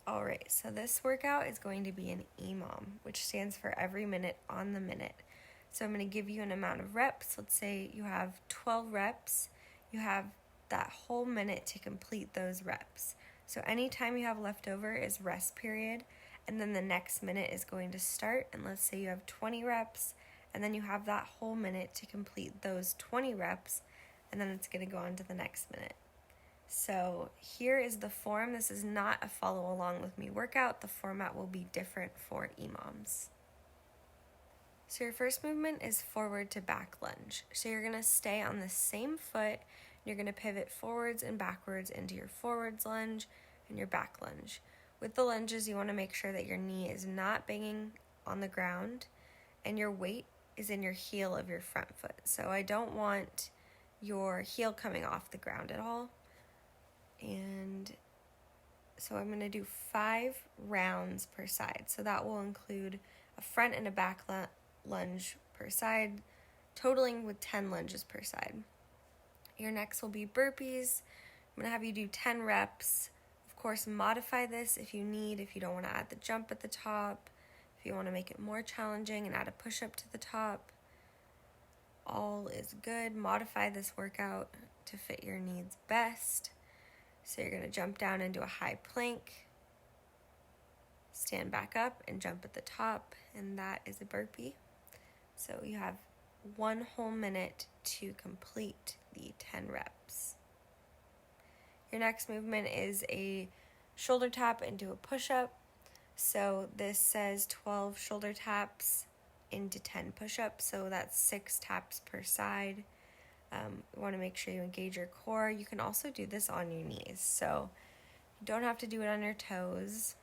All right, so this workout is going to be an EMOM, which stands for every minute on the minute. So I'm going to give you an amount of reps. Let's say you have 12 reps. You have that whole minute to complete those reps. So anytime you have left over is rest period, and then the next minute is going to start. And let's say you have 20 reps, and then you have that whole minute to complete those 20 reps, and then it's going to go on to the next minute. So here is the form. This is not a follow along with me workout. The format will be different for EMOMs. So your first movement is forward to back lunge. So you're going to stay on the same foot. You're going to pivot forwards and backwards into your forwards lunge and your back lunge. With the lunges, you want to make sure that your knee is not banging on the ground and your weight is in your heel of your front foot. So I don't want your heel coming off the ground at all. And so I'm going to do 5 rounds per side. So that will include a front and a back lunge per side, totaling with 10 lunges per side. Your next will be burpees. I'm going to have you do 10 reps. Of course, modify this if you need, if you don't want to add the jump at the top, if you want to make it more challenging and add a push-up to the top. All is good. Modify this workout to fit your needs best. So you're going to jump down into a high plank, stand back up and jump at the top, and that is a burpee. So you have 1 whole minute to complete the 10 reps. Your next movement is a shoulder tap into a push-up. So this says 12 shoulder taps into 10 push-ups, so that's 6 taps per side. You want to make sure you engage your core. You can also do this on your knees, so you don't have to do it on your toes.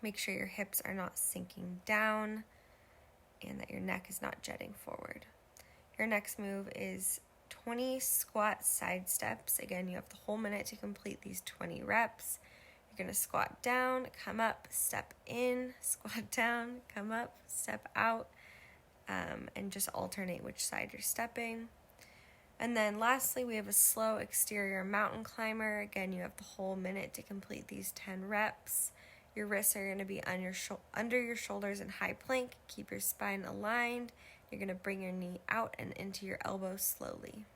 Make sure your hips are not sinking down and that your neck is not jetting forward. Your next move is 20 squat side steps. Again, you have the whole minute to complete these 20 reps. You're going to squat down, come up, step in, squat down, come up, step out, and just alternate which side you're stepping. And then lastly, we have a slow exterior mountain climber. Again, you have the whole minute to complete these 10 reps. Your wrists are going to be under your shoulders in high plank. Keep your spine aligned. You're going to bring your knee out and into your elbow slowly.